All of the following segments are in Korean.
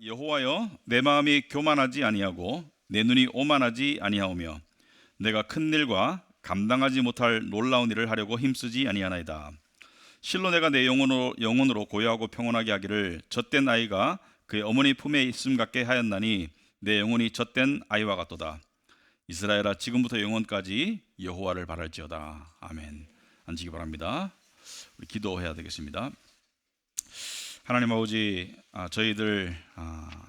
여호와여, 내 마음이 교만하지 아니하고 내 눈이 오만하지 아니하오며 내가 큰 일과 감당하지 못할 놀라운 일을 하려고 힘쓰지 아니하나이다. 실로 내가 내 영혼으로 고요하고 평온하게 하기를 젖된 아이가 그의 어머니 품에 있음 같게 하였나니 내 영혼이 젖된 아이와 같도다. 이스라엘아, 지금부터 영원까지 여호와를 바랄지어다. 아멘. 앉으기 바랍니다. 우리 기도해야 되겠습니다. 하나님 아버지, 저희들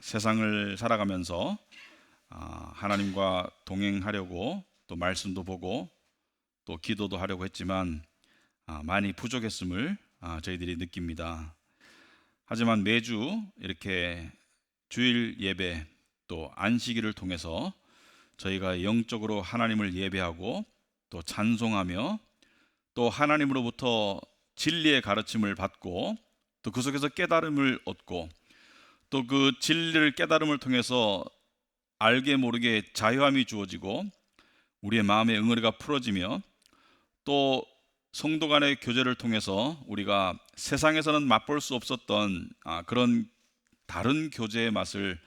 세상을 살아가면서 하나님과 동행하려고 또 말씀도 보고 또 기도도 하려고 했지만 많이 부족했음을 저희들이 느낍니다. 하지만 매주 이렇게 주일 예배 또 안식일을 통해서 저희가 영적으로 하나님을 예배하고 또 찬송하며 또 하나님으로부터 진리의 가르침을 받고 또 그 속에서 깨달음을 얻고 또 그 진리를 깨달음을 통해서 알게 모르게 자유함이 주어지고 우리의 마음의 응어리가 풀어지며 또 성도 간의 교제를 통해서 우리가 세상에서는 맛볼 수 없었던 그런 다른 교제의 맛을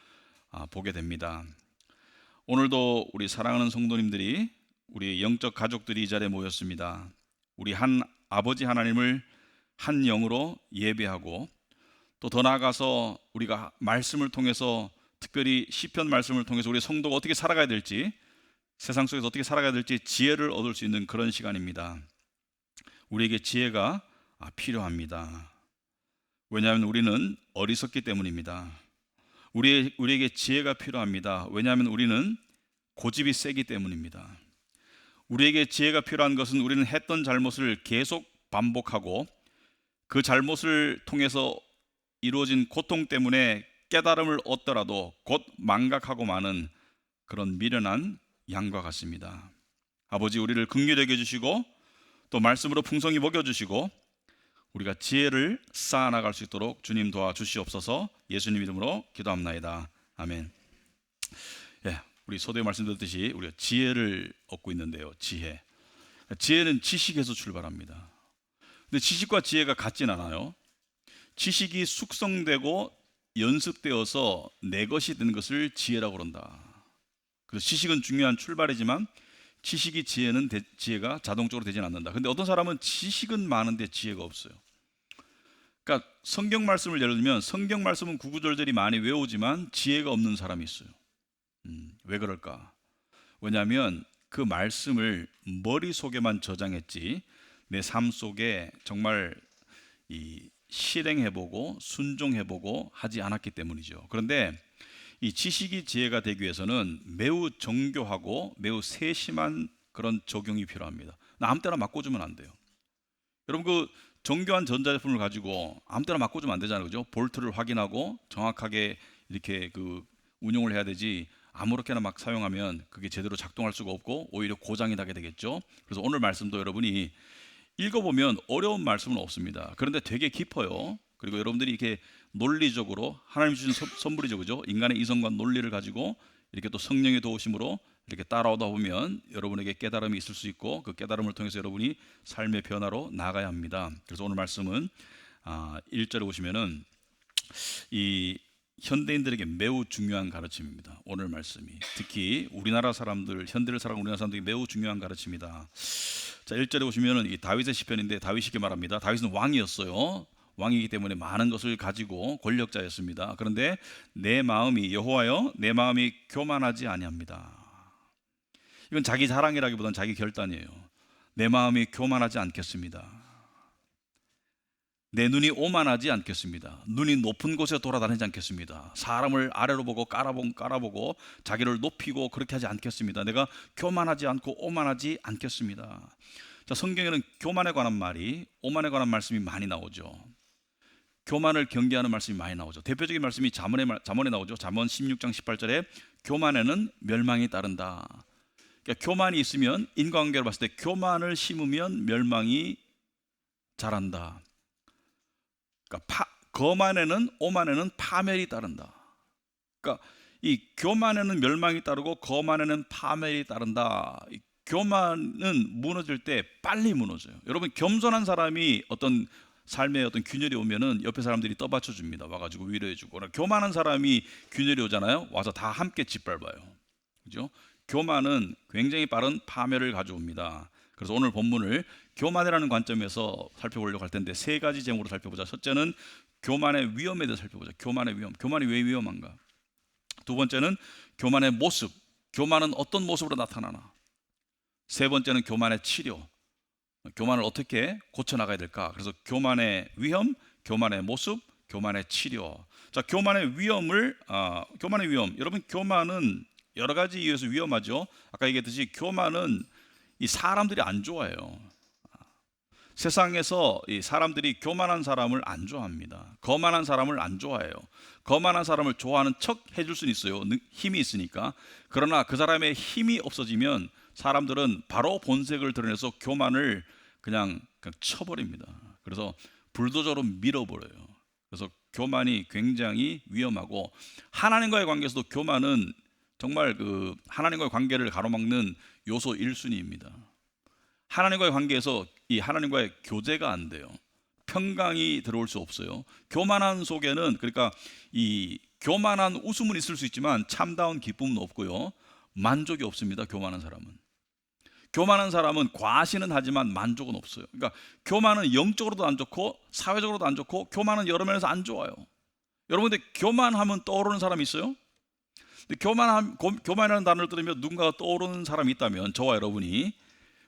보게 됩니다. 오늘도 우리 사랑하는 성도님들이, 우리 영적 가족들이 이 자리에 모였습니다. 우리 한 아버지 하나님을 한 영으로 예배하고 또 더 나아가서 우리가 말씀을 통해서, 특별히 시편 말씀을 통해서 우리 성도가 어떻게 살아가야 될지, 세상 속에서 어떻게 살아가야 될지 지혜를 얻을 수 있는 그런 시간입니다. 우리에게 지혜가 필요합니다. 왜냐하면 우리는 어리석기 때문입니다. 우리에게 지혜가 필요합니다. 왜냐하면 우리는 고집이 세기 때문입니다. 우리에게 지혜가 필요한 것은 우리는 했던 잘못을 계속 반복하고 그 잘못을 통해서 이루어진 고통 때문에 깨달음을 얻더라도 곧 망각하고 마는 그런 미련한 양과 같습니다. 아버지, 우리를 긍휼히 여겨 주시고 또 말씀으로 풍성히 먹여 주시고 우리가 지혜를 쌓아나갈 수 있도록 주님 도와주시옵소서. 예수님 이름으로 기도합나이다. 아멘. 우리 서두에 말씀드렸듯이 우리가 지혜를 얻고 있는데요. 지혜는 지식에서 출발합니다. 근데 지식과 지혜가 같진 않아요. 지식이 숙성되고 연습되어서 내 것이 되는 것을 지혜라고 그런다. 그래서 지식은 중요한 출발이지만 지혜가 자동적으로 되진 않는다. 근데 어떤 사람은 지식은 많은데 지혜가 없어요. 그러니까 성경 말씀을 예를 들면 성경 말씀은 구구절절히 많이 외우지만 지혜가 없는 사람이 있어요. 왜 그럴까? 왜냐하면 그 말씀을 머릿속에만 저장했지 내 삶 속에 정말 실행해보고 순종해보고 하지 않았기 때문이죠. 그런데 이 지식이 지혜가 되기 위해서는 매우 정교하고 매우 세심한 그런 적용이 필요합니다. 아무 때나 막 꽂으면 안 돼요. 여러분, 그 정교한 전자제품을 가지고 아무 때나 막 꽂으면 안 되잖아요. 그죠? 볼트를 확인하고 정확하게 이렇게 그 운용을 해야 되지, 아무렇게나 막 사용하면 그게 제대로 작동할 수가 없고 오히려 고장이 나게 되겠죠. 그래서 오늘 말씀도 여러분이 읽어보면 어려운 말씀은 없습니다. 그런데 되게 깊어요. 그리고 여러분들이 이렇게 논리적으로 하나님 주신 선물이죠, 그죠? 인간의 이성과 논리를 가지고 이렇게 또 성령의 도우심으로 이렇게 따라오다 보면 여러분에게 깨달음이 있을 수 있고 그 깨달음을 통해서 여러분이 삶의 변화로 나아가야 합니다. 그래서 오늘 말씀은 1절에 보시면은 이 현대인들에게 매우 중요한 가르침입니다. 오늘 말씀이 특히 우리나라 사람들, 현대를 살아가는 우리나라 사람들에게 매우 중요한 가르침이다. 자, 1절에 보시면은 이 다윗의 시편인데 다윗이 이렇게 말합니다. 다윗은 왕이었어요. 왕이기 때문에 많은 것을 가지고 권력자였습니다. 그런데 내 마음이, 여호와여, 내 마음이 교만하지 아니합니다. 이건 자기 자랑이라기보다는 자기 결단이에요. 내 마음이 교만하지 않겠습니다. 내 눈이 오만하지 않겠습니다. 눈이 높은 곳에 돌아다니지 않겠습니다. 사람을 아래로 보고 깔아보고 자기를 높이고 그렇게 하지 않겠습니다. 내가 교만하지 않고 오만하지 않겠습니다. 자, 성경에는 교만에 관한 말이, 오만에 관한 말씀이 많이 나오죠. 교만을 경계하는 말씀이 많이 나오죠. 대표적인 말씀이 잠언에 나오죠. 잠언 16장 18절에 교만에는 멸망이 따른다. 그러니까 교만이 있으면, 인과관계를 봤을 때 교만을 심으면 멸망이 자란다. 그러니까 거만에는, 오만에는 파멸이 따른다. 그러니까 이 교만에는 멸망이 따르고 거만에는 파멸이 따른다. 이 교만은 무너질 때 빨리 무너져요. 여러분, 겸손한 사람이 어떤 삶에 어떤 균열이 오면은 옆에 사람들이 떠받쳐 줍니다. 와가지고 위로해 주고. 교만한 사람이 균열이 오잖아요. 와서 다 함께 짓밟아요. 그죠? 교만은 굉장히 빠른 파멸을 가져옵니다. 그래서 오늘 본문을 교만이라는 관점에서 살펴보려고 할 텐데 세 가지 제목으로 살펴보자. 첫째는 교만의 위험에 대해서 살펴보자. 교만의 위험. 교만이 왜 위험한가? 두 번째는 교만의 모습. 교만은 어떤 모습으로 나타나나? 세 번째는 교만의 치료. 교만을 어떻게 고쳐나가야 될까? 그래서 교만의 위험, 교만의 모습, 교만의 치료. 자, 교만의 위험을 교만의 위험. 여러분, 교만은 여러 가지 이유에서 위험하죠. 아까 얘기했듯이 교만은 이 사람들이 안 좋아해요. 세상에서 이 사람들이 교만한 사람을 안 좋아합니다. 거만한 사람을 안 좋아해요. 거만한 사람을 좋아하는 척 해줄 수는 있어요. 힘이 있으니까. 그러나 그 사람의 힘이 없어지면 사람들은 바로 본색을 드러내서 교만을 그냥 쳐버립니다. 그래서 불도저로 밀어버려요. 그래서 교만이 굉장히 위험하고 하나님과의 관계에서도 교만은 정말 그 하나님과의 관계를 가로막는 요소 1순위입니다. 하나님과의 관계에서 이 하나님과의 교제가 안 돼요. 평강이 들어올 수 없어요. 교만한 속에는 그러니까 이 교만한 웃음은 있을 수 있지만 참다운 기쁨은 없고요. 만족이 없습니다. 교만한 사람은. 교만한 사람은 과시는 하지만 만족은 없어요. 그러니까 교만은 영적으로도 안 좋고 사회적으로도 안 좋고 교만은 여러 면에서 안 좋아요. 여러분들 교만하면 떠오르는 사람이 있어요? 근데 교만이라는 단어를 들으면 누군가가 떠오르는 사람이 있다면 저와 여러분이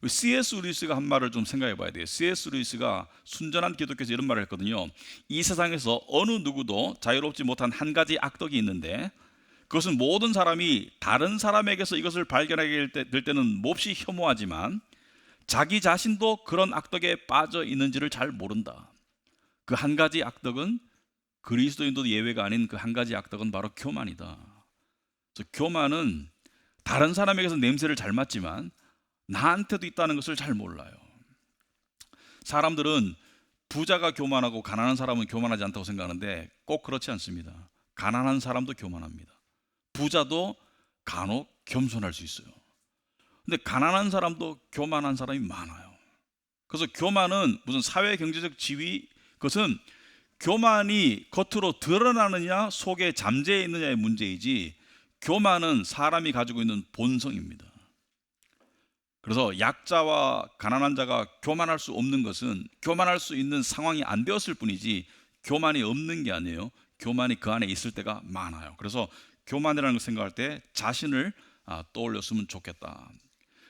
C.S. 루이스가 한 말을 좀 생각해 봐야 돼요. C.S. 루이스가 순전한 기독교에서 이런 말을 했거든요. 이 세상에서 어느 누구도 자유롭지 못한 한 가지 악덕이 있는데 그것은 모든 사람이 다른 사람에게서 이것을 발견하게 될 때는 몹시 혐오하지만 자기 자신도 그런 악덕에 빠져 있는지를 잘 모른다. 그 한 가지 악덕은 그리스도인도 예외가 아닌 그 한 가지 악덕은 바로 교만이다. 그래서 교만은 다른 사람에게서 냄새를 잘 맡지만 나한테도 있다는 것을 잘 몰라요. 사람들은 부자가 교만하고 가난한 사람은 교만하지 않다고 생각하는데 꼭 그렇지 않습니다. 가난한 사람도 교만합니다. 부자도 간혹 겸손할 수 있어요. 근데 가난한 사람도 교만한 사람이 많아요. 그래서 교만은 무슨 사회 경제적 지위, 그것은 교만이 겉으로 드러나느냐 속에 잠재해 있느냐의 문제이지 교만은 사람이 가지고 있는 본성입니다. 그래서 약자와 가난한 자가 교만할 수 없는 것은 교만할 수 있는 상황이 안 되었을 뿐이지 교만이 없는 게 아니에요. 교만이 그 안에 있을 때가 많아요. 그래서 교만이라는 걸 생각할 때 자신을 떠올렸으면 좋겠다.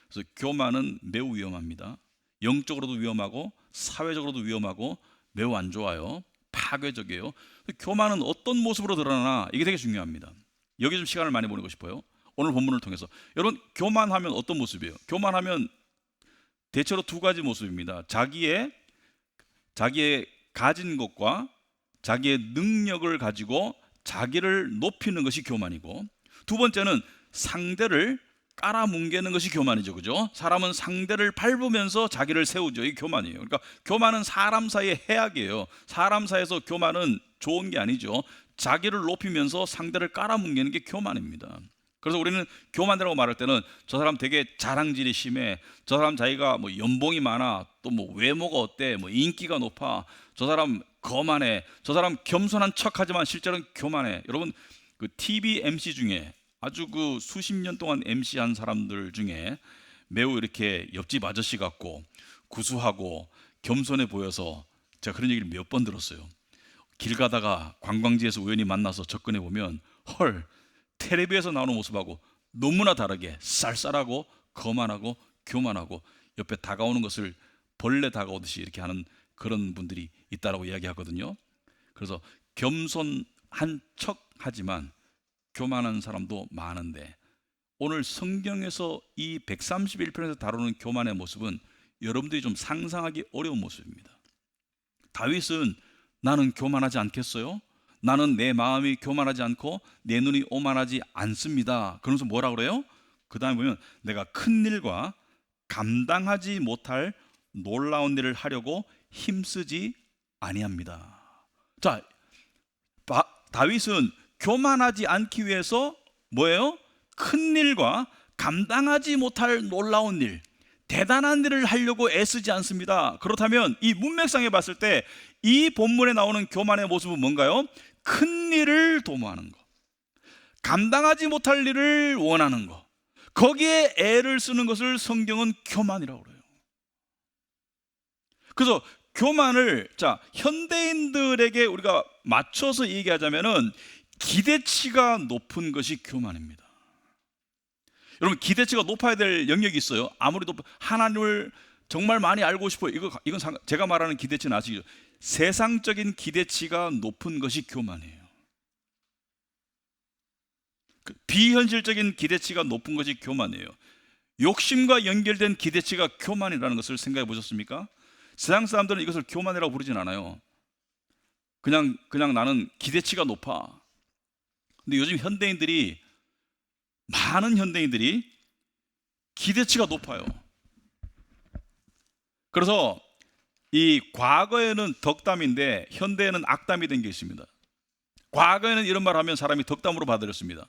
그래서 교만은 매우 위험합니다. 영적으로도 위험하고 사회적으로도 위험하고 매우 안 좋아요. 파괴적이에요. 교만은 어떤 모습으로 드러나나 이게 되게 중요합니다. 여기 좀 시간을 많이 보내고 싶어요. 오늘 본문을 통해서. 여러분, 교만하면 어떤 모습이에요? 교만하면 대체로 두 가지 모습입니다. 자기의 가진 것과 자기의 능력을 가지고 자기를 높이는 것이 교만이고, 두 번째는 상대를 깔아뭉개는 것이 교만이죠. 그죠? 사람은 상대를 밟으면서 자기를 세우죠. 이게 교만이에요. 그러니까 교만은 사람 사이의 해악이에요. 사람 사이에서 교만은 좋은 게 아니죠. 자기를 높이면서 상대를 깔아뭉개는 게 교만입니다. 그래서 우리는 교만이라고 말할 때는 저 사람 되게 자랑질이 심해, 저 사람 자기가 뭐 연봉이 많아, 또 뭐 외모가 어때, 뭐 인기가 높아, 저 사람 거만해, 저 사람 겸손한 척하지만 실제로는 교만해. 여러분, 그 TV MC 중에 아주 그 수십 년 동안 MC한 사람들 중에 매우 이렇게 옆집 아저씨 같고 구수하고 겸손해 보여서 제가 그런 얘기를 몇 번 들었어요. 길 가다가 관광지에서 우연히 만나서 접근해 보면 헐, 텔레비에서 나오는 모습하고 너무나 다르게 쌀쌀하고 거만하고 교만하고 옆에 다가오는 것을 벌레 다가오듯이 이렇게 하는 그런 분들이 있다라고 이야기하거든요. 그래서 겸손한 척 하지만 교만한 사람도 많은데 오늘 성경에서 이 131편에서 다루는 교만의 모습은 여러분들이 좀 상상하기 어려운 모습입니다. 다윗은 나는 교만하지 않겠어요? 나는 내 마음이 교만하지 않고 내 눈이 오만하지 않습니다. 그러면서 뭐라 그래요? 그 다음에 보면 내가 큰 일과 감당하지 못할 놀라운 일을 하려고 힘쓰지 아니합니다. 자, 다윗은 교만하지 않기 위해서 뭐예요? 큰 일과 감당하지 못할 놀라운 일, 대단한 일을 하려고 애쓰지 않습니다. 그렇다면 이 문맥상에 봤을 때 이 본문에 나오는 교만의 모습은 뭔가요? 큰 일을 도모하는 것, 감당하지 못할 일을 원하는 것, 거기에 애를 쓰는 것을 성경은 교만이라고 그래요. 그래서 교만을 현대인들에게 우리가 맞춰서 얘기하자면은 기대치가 높은 것이 교만입니다. 여러분, 기대치가 높아야 될 영역이 있어요. 아무리 하나님을 정말 많이 알고 싶어요. 이건 제가 말하는 기대치는 아시죠? 세상적인 기대치가 높은 것이 교만이에요. 비현실적인 기대치가 높은 것이 교만이에요. 욕심과 연결된 기대치가 교만이라는 것을 생각해 보셨습니까? 세상 사람들은 이것을 교만이라고 부르진 않아요. 그냥 나는 기대치가 높아. 근데 요즘 많은 현대인들이 기대치가 높아요. 그래서 이 과거에는 덕담인데 현대에는 악담이 된 게 있습니다. 과거에는 이런 말 하면 사람이 덕담으로 받아들였습니다.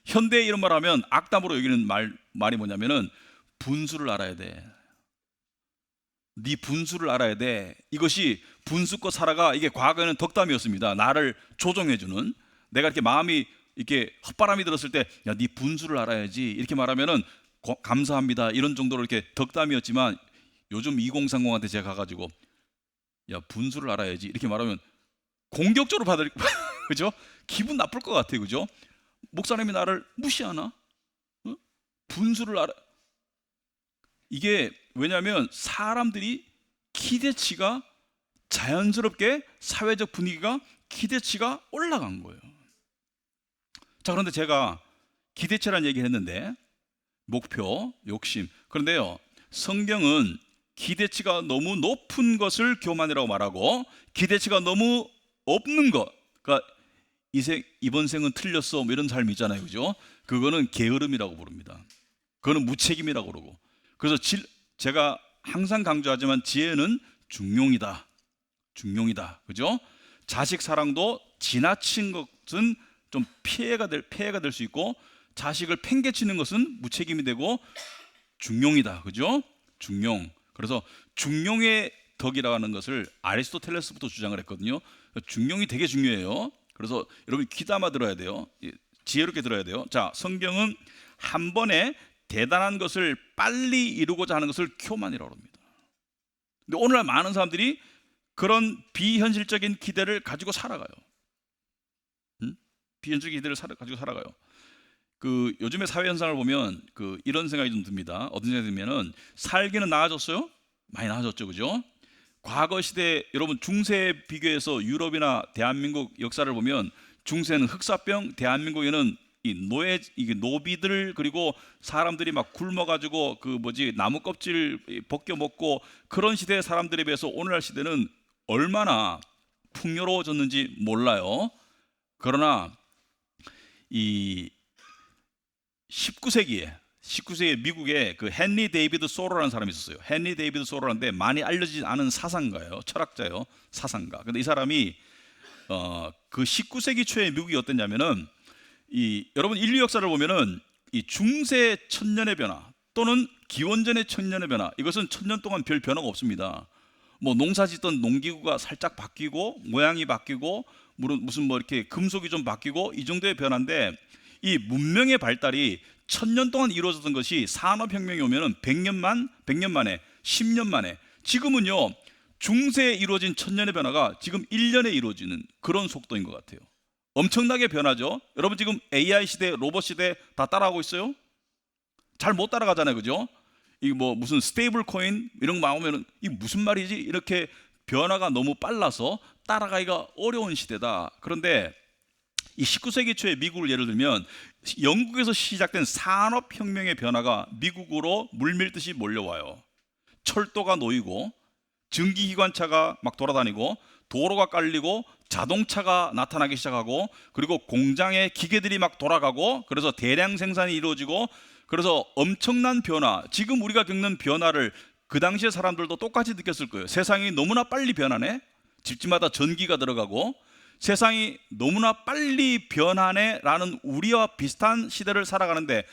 현대에 이런 말 하면 악담으로 여기는 말이 뭐냐면은 분수를 알아야 돼. 네 분수를 알아야 돼. 이것이 분수껏 살아가. 이게 과거에는 덕담이었습니다. 나를 조종해주는. 내가 이렇게 마음이 이렇게 헛바람이 들었을 때, 야, 네 분수를 알아야지. 이렇게 말하면은 감사합니다. 이런 정도로 이렇게 덕담이었지만 요즘 2030한테 제가 가가지고 야, 분수를 알아야지. 이렇게 말하면 공격적으로 받을 그죠? 기분 나쁠 것 같아요. 그죠? 목사님이 나를 무시하나? 어? 분수를 알아. 이게 왜냐하면 사람들이 기대치가 자연스럽게 사회적 분위기가 기대치가 올라간 거예요. 자, 그런데 제가 기대치라는 얘기를 했는데 목표, 욕심. 그런데요, 성경은 기대치가 너무 높은 것을 교만이라고 말하고 기대치가 너무 없는 것, 그러니까 이번 생은 틀렸어 뭐 이런 삶이 있잖아요. 그죠? 그거는 게으름이라고 부릅니다. 그거는 무책임이라고 그러고. 그래서 제가 항상 강조하지만 지혜는 중용이다. 그죠? 자식 사랑도 지나친 것은 좀 피해가 될 수 있고, 자식을 팽개치는 것은 무책임이 되고 중용이다. 그죠? 중용. 그래서 중용의 덕이라는 것을 아리스토텔레스부터 주장을 했거든요. 중용이 되게 중요해요. 그래서 여러분 귀담아 들어야 돼요. 지혜롭게 들어야 돼요. 자, 성경은 한 번에 대단한 것을 빨리 이루고자 하는 것을 교만이라고 합니다. 근데 오늘날 많은 사람들이 그런 비현실적인 기대를 가지고 살아가요. 비현실적인 기대를 가지고 살아가요. 요즘의 사회 현상을 보면 이런 생각이 좀 듭니다. 어떤 생각이 들면은 살기는 나아졌어요? 많이 나아졌죠, 그죠? 과거 시대 여러분 중세에 비교해서 유럽이나 대한민국 역사를 보면 중세는 흑사병, 대한민국에는 이게 노비들 그리고 사람들이 막 굶어가지고 나무 껍질 벗겨 먹고 그런 시대의 사람들에 비해서 오늘날 시대는 얼마나 풍요로워졌는지 몰라요. 그러나 이 19세기에 미국에 헨리 데이비드 소로라는 사람이 있었어요. 헨리 데이비드 소로라는데 많이 알려지지 않은 사상가예요. 철학자예요. 사상가. 근데 이 사람이 19세기 초에 미국이 어땠냐면은 여러분 인류 역사를 보면은 이 중세 천년의 변화 또는 기원전의 천년의 변화, 이것은 천년 동안 별 변화가 없습니다. 뭐 농사 짓던 농기구가 살짝 바뀌고 모양이 바뀌고 무슨 이렇게 금속이 좀 바뀌고 이 정도의 변화인데, 이 문명의 발달이 천년 동안 이루어졌던 것이 산업혁명이 오면은 100년 만에 10년 만에, 지금은요 중세에 이루어진 천년의 변화가 지금 1년에 이루어지는 그런 속도인 것 같아요. 엄청나게 변하죠. 여러분 지금 AI 시대, 로봇 시대 다 따라하고 있어요? 잘 못 따라가잖아요. 그죠? 이게 무슨 스테이블 코인 이런 거 나오면은 이게 무슨 말이지? 이렇게 변화가 너무 빨라서 따라가기가 어려운 시대다. 그런데 이 19세기 초에 미국을 예를 들면 영국에서 시작된 산업혁명의 변화가 미국으로 물밀듯이 몰려와요. 철도가 놓이고 증기기관차가 막 돌아다니고 도로가 깔리고 자동차가 나타나기 시작하고, 그리고 공장에 기계들이 막 돌아가고, 그래서 대량 생산이 이루어지고, 그래서 엄청난 변화, 지금 우리가 겪는 변화를 그 당시의 사람들도 똑같이 느꼈을 거예요. 세상이 너무나 빨리 변하네. 집집마다 전기가 들어가고 세상이 너무나 빨리 변하네 라는 우리와 비슷한 시대를 살아가는데,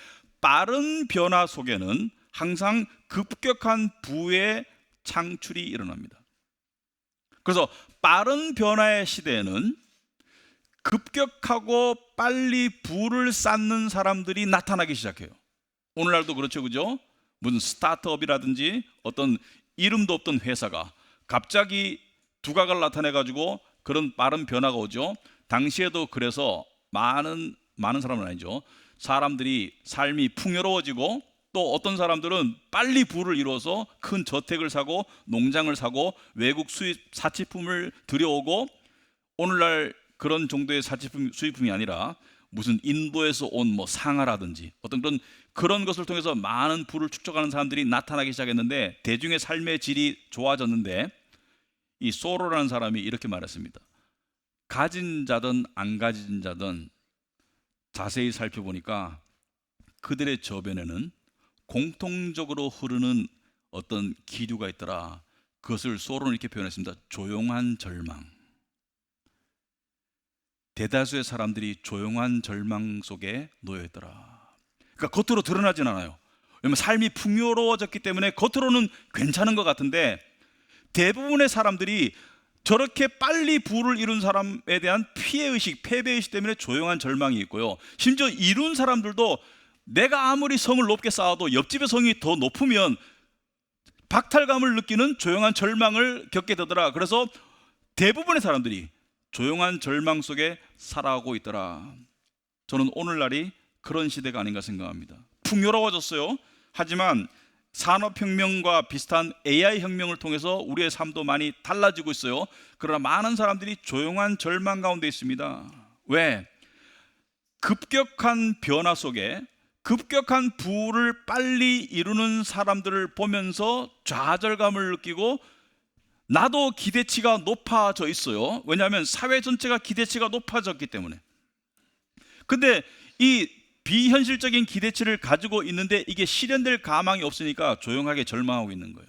빠른 변화 속에는 항상 급격한 부의 창출이 일어납니다. 그래서 빠른 변화의 시대에는 급격하고 빨리 부를 쌓는 사람들이 나타나기 시작해요. 오늘날도 그렇죠, 그죠? 무슨 스타트업이라든지 어떤 이름도 없던 회사가 갑자기 두각을 나타내가지고 그런 빠른 변화가 오죠. 당시에도 그래서 많은 사람은 아니죠. 사람들이 삶이 풍요로워지고 또 어떤 사람들은 빨리 부를 이루어서 큰 저택을 사고 농장을 사고 외국 수입 사치품을 들여오고, 오늘날 그런 정도의 사치품 수입품이 아니라 무슨 인도에서 온 뭐 상아라든지 어떤 그런 것을 통해서 많은 부를 축적하는 사람들이 나타나기 시작했는데, 대중의 삶의 질이 좋아졌는데, 이 소로라는 사람이 이렇게 말했습니다. 가진 자든 안 가진 자든 자세히 살펴보니까 그들의 저변에는 공통적으로 흐르는 어떤 기류가 있더라. 그것을 소로는 이렇게 표현했습니다. 조용한 절망. 대다수의 사람들이 조용한 절망 속에 놓여 있더라. 그러니까 겉으로 드러나진 않아요. 왜냐면 삶이 풍요로워졌기 때문에 겉으로는 괜찮은 것 같은데, 대부분의 사람들이 저렇게 빨리 부를 이룬 사람에 대한 피해의식, 패배의식 때문에 조용한 절망이 있고요. 심지어 이룬 사람들도 내가 아무리 성을 높게 쌓아도 옆집의 성이 더 높으면 박탈감을 느끼는 조용한 절망을 겪게 되더라. 그래서 대부분의 사람들이 조용한 절망 속에 살아가고 있더라. 저는 오늘날이 그런 시대가 아닌가 생각합니다. 풍요로워졌어요. 하지만 산업혁명과 비슷한 AI 혁명을 통해서 우리의 삶도 많이 달라지고 있어요. 그러나 많은 사람들이 조용한 절망 가운데 있습니다. 왜? 급격한 변화 속에 급격한 부를 빨리 이루는 사람들을 보면서 좌절감을 느끼고, 나도 기대치가 높아져 있어요. 왜냐하면 사회 전체가 기대치가 높아졌기 때문에. 근데 이 비현실적인 기대치를 가지고 있는데 이게 실현될 가망이 없으니까 조용하게 절망하고 있는 거예요.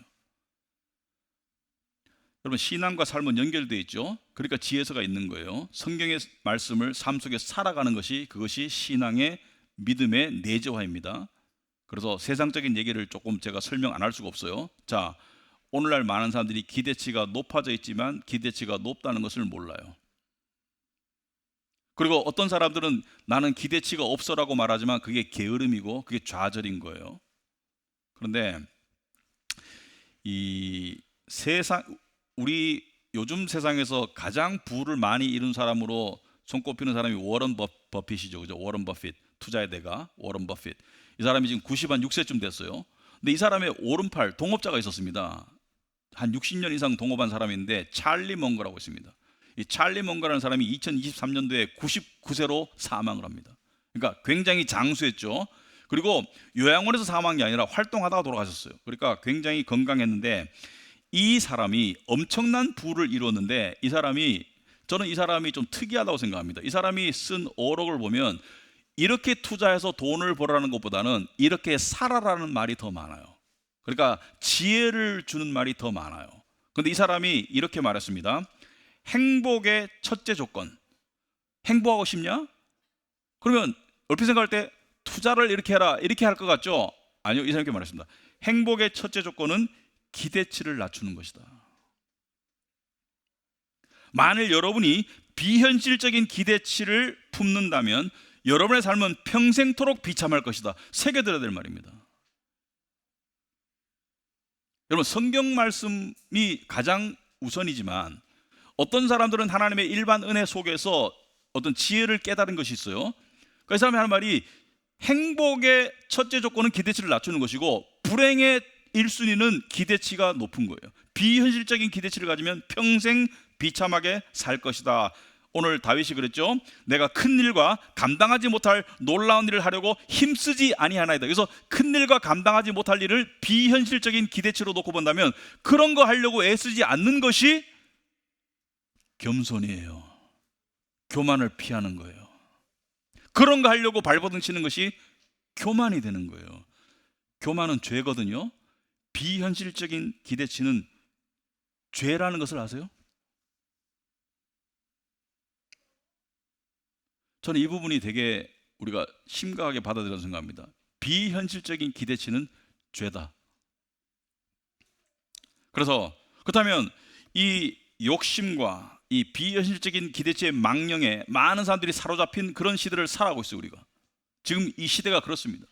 여러분, 신앙과 삶은 연결되어 있죠. 그러니까 지혜서가 있는 거예요. 성경의 말씀을 삶 속에 살아가는 것이, 그것이 신앙의 믿음의 내재화입니다. 그래서 세상적인 얘기를 조금 제가 설명 안 할 수가 없어요. 자, 오늘날 많은 사람들이 기대치가 높아져 있지만 기대치가 높다는 것을 몰라요. 그리고 어떤 사람들은 나는 기대치가 없어라고 말하지만 그게 게으름이고 그게 좌절인 거예요. 그런데 이 세상, 우리 요즘 세상에서 가장 부를 많이 이룬 사람으로 손꼽히는 사람이 워런 버핏이죠. 그죠? 워런 버핏, 투자의 대가 워런 버핏. 이 사람이 지금 96세쯤 됐어요. 근데 이 사람의 오른팔 동업자가 있었습니다. 한 60년 이상 동업한 사람인데 찰리 멍거라고 있습니다. 이 찰리 멍거라는 사람이 2023년도에 99세로 사망을 합니다. 그러니까 굉장히 장수했죠. 그리고 요양원에서 사망이 아니라 활동하다가 돌아가셨어요. 그러니까 굉장히 건강했는데, 이 사람이 엄청난 부를 이루었는데, 저는 이 사람이 좀 특이하다고 생각합니다. 이 사람이 쓴 어록을 보면 이렇게 투자해서 돈을 벌라는 것보다는 이렇게 살아라는 말이 더 많아요. 그러니까 지혜를 주는 말이 더 많아요. 그런데 이 사람이 이렇게 말했습니다. 행복의 첫째 조건. 행복하고 싶냐? 그러면 얼핏 생각할 때 투자를 이렇게 해라, 이렇게 할 것 같죠? 아니요, 이 사람이 말했습니다. 행복의 첫째 조건은 기대치를 낮추는 것이다. 만일 여러분이 비현실적인 기대치를 품는다면 여러분의 삶은 평생토록 비참할 것이다. 새겨들어야 될 말입니다. 여러분, 성경 말씀이 가장 우선이지만 어떤 사람들은 하나님의 일반 은혜 속에서 어떤 지혜를 깨달은 것이 있어요. 그 사람이 하는 말이, 행복의 첫째 조건은 기대치를 낮추는 것이고 불행의 1순위는 기대치가 높은 거예요. 비현실적인 기대치를 가지면 평생 비참하게 살 것이다. 오늘 다윗이 그랬죠. 내가 큰 일과 감당하지 못할 놀라운 일을 하려고 힘쓰지 아니하나이다. 그래서 큰 일과 감당하지 못할 일을 비현실적인 기대치로 놓고 본다면 그런 거 하려고 애쓰지 않는 것이 겸손이에요. 교만을 피하는 거예요. 그런 거 하려고 발버둥 치는 것이 교만이 되는 거예요. 교만은 죄거든요. 비현실적인 기대치는 죄라는 것을 아세요? 저는 이 부분이 되게 우리가 심각하게 받아들여서 생각합니다. 비현실적인 기대치는 죄다. 그래서 그렇다면 이 욕심과 이 비현실적인 기대치의 망령에 많은 사람들이 사로잡힌 그런 시대를 살아가고 있어요. 우리가 지금 이 시대가 그렇습니다.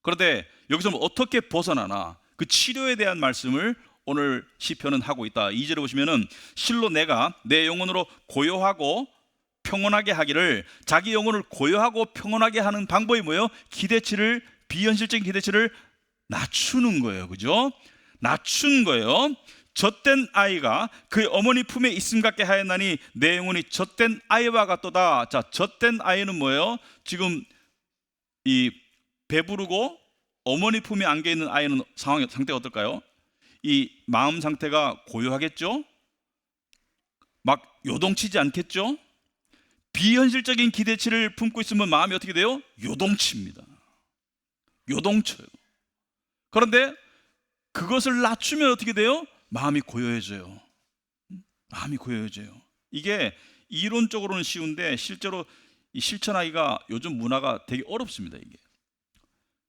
그런데 여기서 어떻게 벗어나나, 그 치료에 대한 말씀을 오늘 시편은 하고 있다. 2절에 보시면은 실로 내가 내 영혼으로 고요하고 평온하게 하기를. 자기 영혼을 고요하고 평온하게 하는 방법이 뭐예요? 기대치를, 비현실적인 기대치를 낮추는 거예요. 그죠? 낮춘 거예요. 젖된 아이가 그의 어머니 품에 있음 같게 하였나니 내 영혼이 젖된 아이와 같도다. 자, 젖된 아이는 뭐예요? 지금 이 배부르고 어머니 품에 안겨 있는 아이는 상태가 어떨까요? 이 마음 상태가 고요하겠죠? 막 요동치지 않겠죠? 비현실적인 기대치를 품고 있으면 마음이 어떻게 돼요? 요동칩니다. 요동쳐요. 그런데 그것을 낮추면 어떻게 돼요? 마음이 고요해져요. 마음이 고요해져요. 이게 이론적으로는 쉬운데 실제로 이 실천하기가 요즘 문화가 되게 어렵습니다. 이게.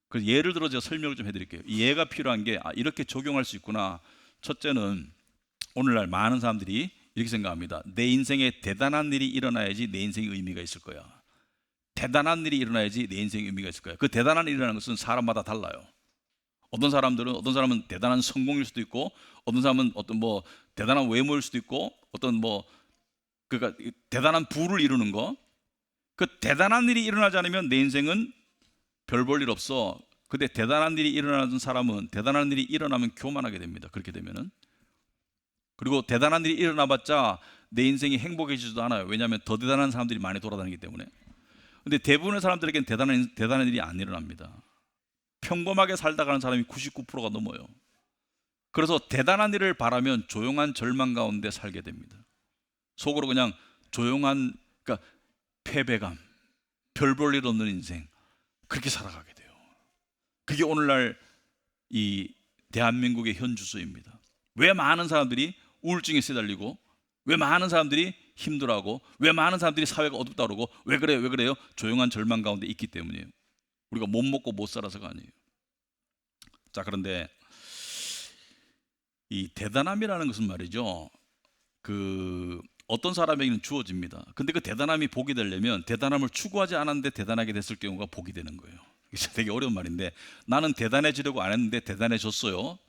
그래서 예를 들어 제가 설명을 좀 해드릴게요. 이 예가 필요한 게 이렇게 적용할 수 있구나. 첫째는 오늘날 많은 사람들이 이렇게 생각합니다. 내 인생에 대단한 일이 일어나야지 내 인생에 의미가 있을 거야. 대단한 일이 일어나야지 내 인생에 의미가 있을 거야. 그 대단한 일이라는 것은 사람마다 달라요. 어떤 사람은 대단한 성공일 수도 있고, 어떤 사람은 어떤 뭐 대단한 외모일 수도 있고, 어떤 뭐 그러니까 대단한 부를 이루는 거. 그 대단한 일이 일어나지 않으면 내 인생은 별 볼 일 없어. 근데 대단한 일이 일어나는 사람은 대단한 일이 일어나면 교만하게 됩니다. 그렇게 되면은. 그리고 대단한 일이 일어나봤자 내 인생이 행복해지지도 않아요. 왜냐하면 더 대단한 사람들이 많이 돌아다니기 때문에. 근데 대부분의 사람들에게는 대단한 일이 안 일어납니다. 평범하게 살다 가는 사람이 99%가 넘어요. 그래서 대단한 일을 바라면 조용한 절망 가운데 살게 됩니다. 속으로 그냥 조용한, 그러니까 패배감, 별 볼 일 없는 인생, 그렇게 살아가게 돼요. 그게 오늘날 이 대한민국의 현 주소입니다. 왜 많은 사람들이 우울증에 시달리고, 왜 많은 사람들이 힘들어하고, 왜 많은 사람들이 사회가 어둡다 그러고, 왜 그래요? 조용한 절망 가운데 있기 때문이에요. 우리가 못 먹고 못 살아서가 아니에요. 자, 그런데 이 대단함이라는 것은 말이죠, 그 어떤 사람에게는 주어집니다. 근데 그 대단함이 복이 되려면 대단함을 추구하지 않았는데 대단하게 됐을 경우가 복이 되는 거예요. 이게 되게 어려운 말인데, 나는 대단해지려고 안 했는데 대단해졌어요.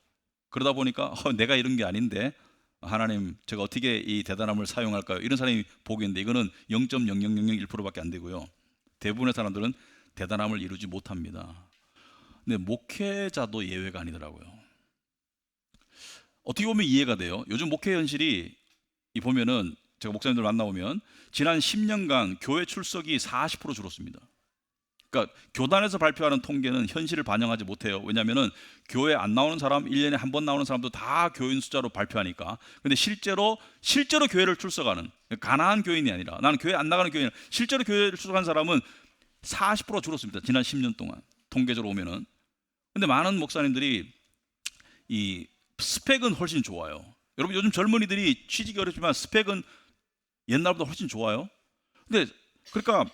그러다 보니까 내가 이런 게 아닌데 하나님, 제가 어떻게 이 대단함을 사용할까요? 이런 사람이 복이 있는데 이거는 0.00001%밖에 안 되고요. 대부분의 사람들은 대단함을 이루지 못합니다. 근데 목회자도 예외가 아니더라고요. 어떻게 보면 이해가 돼요. 요즘 목회 현실이 보면은, 제가 목사님들 만나보면 지난 10년간 교회 출석이 40% 줄었습니다. 그러니까 교단에서 발표하는 통계는 현실을 반영하지 못해요. 왜냐하면 교회 안 나오는 사람, 1년에 한 번 나오는 사람도 다 교인 숫자로 발표하니까. 근데 실제로 교회를 출석하는, 가난한 교인이 아니라, 나는 교회 안 나가는 교인, 실제로 교회를 출석한 사람은 40% 줄었습니다. 지난 10년 동안 통계적으로 보면은. 근데 많은 목사님들이 이 스펙은 훨씬 좋아요. 여러분, 요즘 젊은이들이 취직이 어렵지만 스펙은 옛날보다 훨씬 좋아요. 근데 그러니까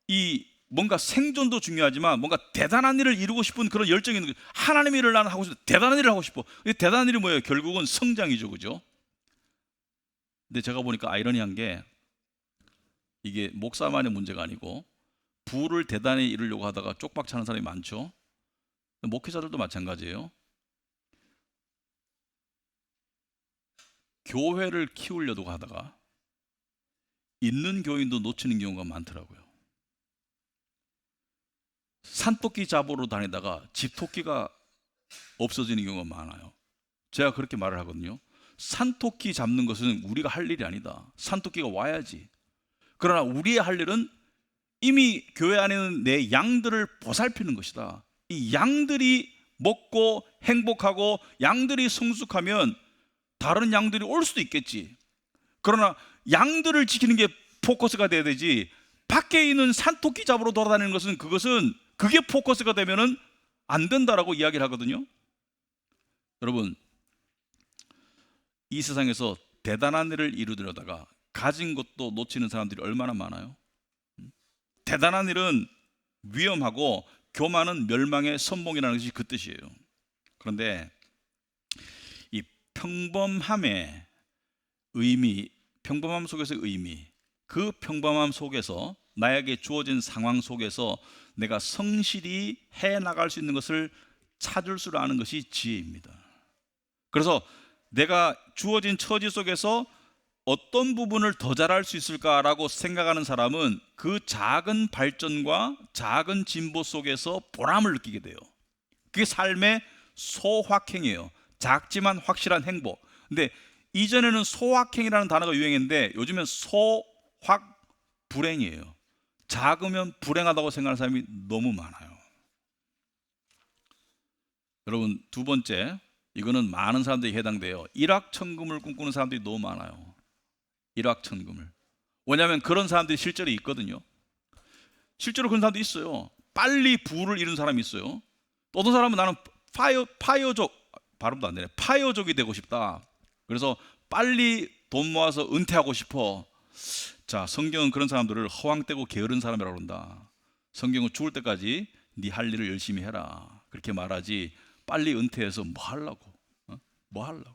이 뭔가 생존도 중요하지만 뭔가 대단한 일을 이루고 싶은 그런 열정이 있는 거예요. 하나님의 일을 나는 하고 싶어. 대단한 일을 하고 싶어. 대단한 일이 뭐예요? 결국은 성장이죠. 그죠? 근데 제가 보니까 아이러니한 게, 이게 목사만의 문제가 아니고 부를 대단히 이루려고 하다가 쪽박 차는 사람이 많죠. 목회자들도 마찬가지예요. 교회를 키우려고 하다가 있는 교인도 놓치는 경우가 많더라고요. 산토끼 잡으러 다니다가 집토끼가 없어지는 경우가 많아요. 제가 그렇게 말을 하거든요. 산토끼 잡는 것은 우리가 할 일이 아니다. 산토끼가 와야지. 그러나 우리의 할 일은 이미 교회 안에는 내 양들을 보살피는 것이다. 이 양들이 먹고 행복하고 양들이 성숙하면 다른 양들이 올 수도 있겠지. 그러나 양들을 지키는 게 포커스가 돼야 되지, 밖에 있는 산토끼 잡으러 돌아다니는 것은, 그게 포커스가 되면은 안 된다라고 이야기를 하거든요. 여러분, 이 세상에서 대단한 일을 이루려다가 가진 것도 놓치는 사람들이 얼마나 많아요. 대단한 일은 위험하고 교만은 멸망의 선봉이라는 것이 그 뜻이에요. 그런데 이 평범함의 의미, 평범함 속에서의 의미, 그 평범함 속에서 나에게 주어진 상황 속에서 내가 성실히 해나갈 수 있는 것을 찾을 줄 아는 것이 지혜입니다. 그래서 내가 주어진 처지 속에서 어떤 부분을 더 잘할 수 있을까라고 생각하는 사람은 그 작은 발전과 작은 진보 속에서 보람을 느끼게 돼요. 그게 삶의 소확행이에요. 작지만 확실한 행복. 근데 이전에는 소확행이라는 단어가 유행했는데 요즘엔 소확불행이에요. 작으면 불행하다고 생각하는 사람이 너무 많아요. 여러분, 두 번째, 이거는 많은 사람들이 해당돼요. 일확천금을 꿈꾸는 사람들이 너무 많아요. 일확천금을. 왜냐하면 그런 사람들이 실제로 있거든요. 실제로 그런 사람도 있어요. 빨리 부를 이룬 사람이 있어요. 또 어떤 사람은 나는 파이어족, 발음도 안 되네. 파이어족이 되고 싶다. 그래서 빨리 돈 모아서 은퇴하고 싶어. 자, 성경은 그런 사람들을 허황되고 게으른 사람이라고 한다. 성경은 죽을 때까지 네 할 일을 열심히 해라. 그렇게 말하지 빨리 은퇴해서 뭐 하려고? 뭐 하려고?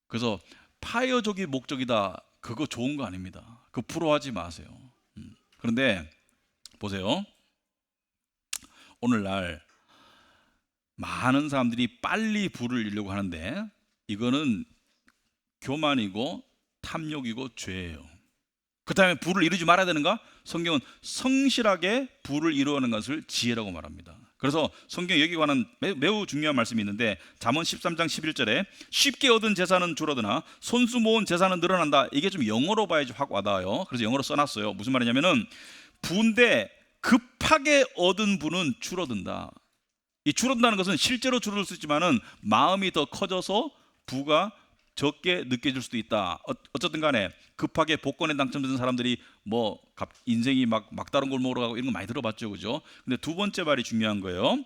그래서 파이어족이 목적이다. 그거 좋은 거 아닙니다. 그거 부러워하지 마세요. 그런데 보세요. 오늘날 많은 사람들이 빨리 부를 이루려고 하는데 이거는 교만이고 탐욕이고 죄예요. 그 다음에 부를 이루지 말아야 되는가? 성경은 성실하게 부를 이루어가는 것을 지혜라고 말합니다. 그래서 성경 여기 관한 매우 중요한 말씀이 있는데 잠언 13장 11절에 쉽게 얻은 재산은 줄어드나 손수 모은 재산은 늘어난다. 이게 좀 영어로 봐야지 확 와닿아요. 그래서 영어로 써놨어요. 무슨 말이냐면은 부인데 급하게 얻은 부는 줄어든다. 이 줄어든다는 것은 실제로 줄어들 수 있지만은 마음이 더 커져서 부가 적게 느껴질 수도 있다. 어쨌든 간에 급하게 복권에 당첨된 사람들이 뭐 인생이 막다른 골목으로 가고 이런 거 많이 들어봤죠, 그죠? 근데 두 번째 말이 중요한 거예요.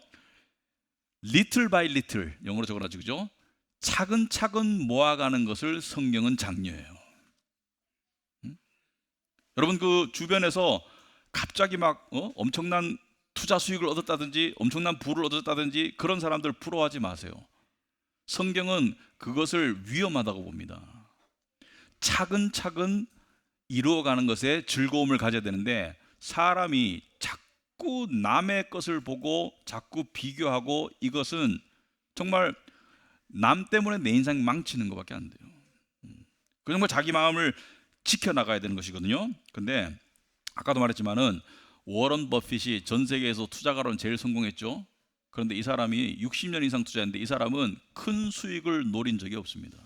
little by little, 영어로 적어놨죠, 그죠? 차근차근 모아가는 것을 성경은 장려해요. 여러분 그 주변에서 갑자기 막 엄청난 투자 수익을 얻었다든지 엄청난 부를 얻었다든지 그런 사람들 부러워하지 마세요. 성경은 그것을 위험하다고 봅니다. 차근차근 이루어가는 것에 즐거움을 가져야 되는데 사람이 자꾸 남의 것을 보고 자꾸 비교하고 이것은 정말 남 때문에 내 인생이 망치는 것밖에 안 돼요. 그 정말 자기 마음을 지켜나가야 되는 것이거든요. 근데 아까도 말했지만은 워런 버핏이 전 세계에서 투자가로는 제일 성공했죠. 그런데 이 사람이 60년 이상 투자했는데 이 사람은 큰 수익을 노린 적이 없습니다.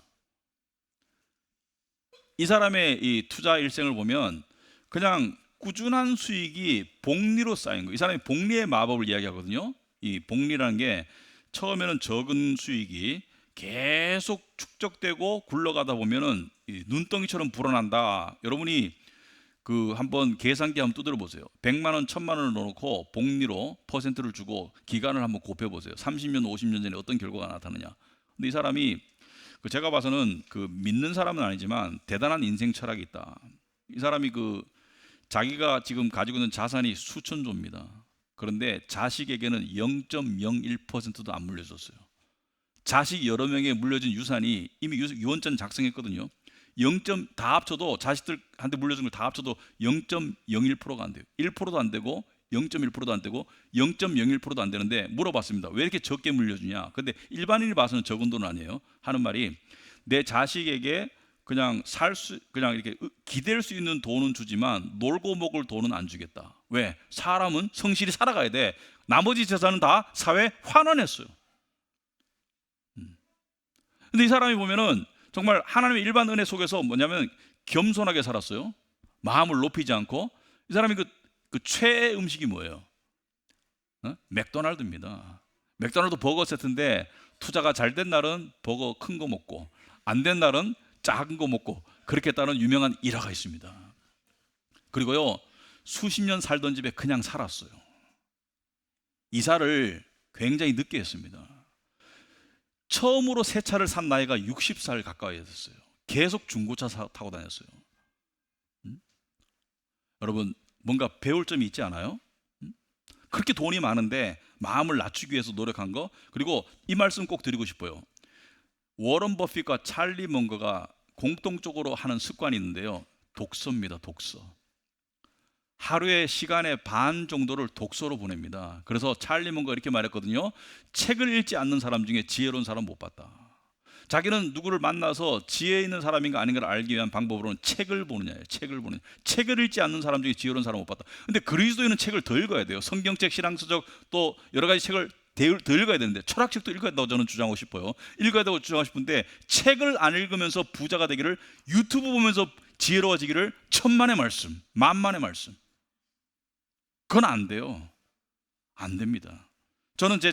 이 사람의 이 투자 일생을 보면 그냥 꾸준한 수익이 복리로 쌓인 거예요. 이 사람이 복리의 마법을 이야기하거든요. 이 복리라는 게 처음에는 적은 수익이 계속 축적되고 굴러가다 보면은 눈덩이처럼 불어난다. 여러분이 그 한번 계산기 한번 두드려 보세요. 100만 원, 1000만 원을 넣어놓고 복리로 퍼센트를 주고 기간을 한번 곱해 보세요. 30년, 50년 전에 어떤 결과가 나타나냐. 근데 이 사람이 제가 봐서는 그 믿는 사람은 아니지만 대단한 인생 철학이 있다. 이 사람이 그 자기가 지금 가지고 있는 자산이 수천조입니다. 그런데 자식에게는 0.01%도 안 물려줬어요. 자식 여러 명에 물려준 유산이 이미 유언장 작성했거든요. 0점 다 합쳐도 자식들한테 물려준 걸 다 합쳐도 0.01%가 안 돼요. 1%도 안 되고 0.1%도 안 되고 0.01%도 안 되는데 물어봤습니다. 왜 이렇게 적게 물려주냐? 근데 일반인이 봐서는 적은 돈은 아니에요. 하는 말이 내 자식에게 그냥 그냥 이렇게 기댈 수 있는 돈은 주지만 놀고 먹을 돈은 안 주겠다. 왜? 사람은 성실히 살아가야 돼. 나머지 재산은 다 사회에 환원했어요. 근데 이 사람이 보면은 정말 하나님의 일반 은혜 속에서 뭐냐면 겸손하게 살았어요. 마음을 높이지 않고. 이 사람이 그 최애 음식이 뭐예요? 맥도날드입니다. 맥도날드 버거 세트인데 투자가 잘 된 날은 버거 큰 거 먹고 안 된 날은 작은 거 먹고 그렇게 따른 유명한 일화가 있습니다. 그리고요 수십 년 살던 집에 그냥 살았어요. 이사를 굉장히 늦게 했습니다. 처음으로 새 차를 산 나이가 60살 가까이 됐어요. 계속 중고차 타고 다녔어요. 여러분 뭔가 배울 점이 있지 않아요? 그렇게 돈이 많은데 마음을 낮추기 위해서 노력한 거. 그리고 이 말씀 꼭 드리고 싶어요. 워런 버핏과 찰리 먼거가 공통적으로 하는 습관이 있는데요, 독서입니다. 독서. 하루의 시간의 반 정도를 독서로 보냅니다. 그래서 찰리 먼거가 이렇게 말했거든요. 책을 읽지 않는 사람 중에 지혜로운 사람 못 봤다. 자기는 누구를 만나서 지혜 있는 사람인가 아닌가를 알기 위한 방법으로는 책을 보느냐예요. 책을 보느냐. 책을 읽지 않는 사람 중에 지혜로운 사람 못 봤다. 근데 그리스도인은 책을 더 읽어야 돼요. 성경책, 신앙서적, 또 여러 가지 책을 더 읽어야 되는데, 철학책도 읽어야 된다고 저는 주장하고 싶어요. 읽어야 되고 주장하고 싶은데, 책을 안 읽으면서 부자가 되기를, 유튜브 보면서 지혜로워지기를, 천만의 말씀, 만만의 말씀, 그건 안 돼요. 안 됩니다. 저는 제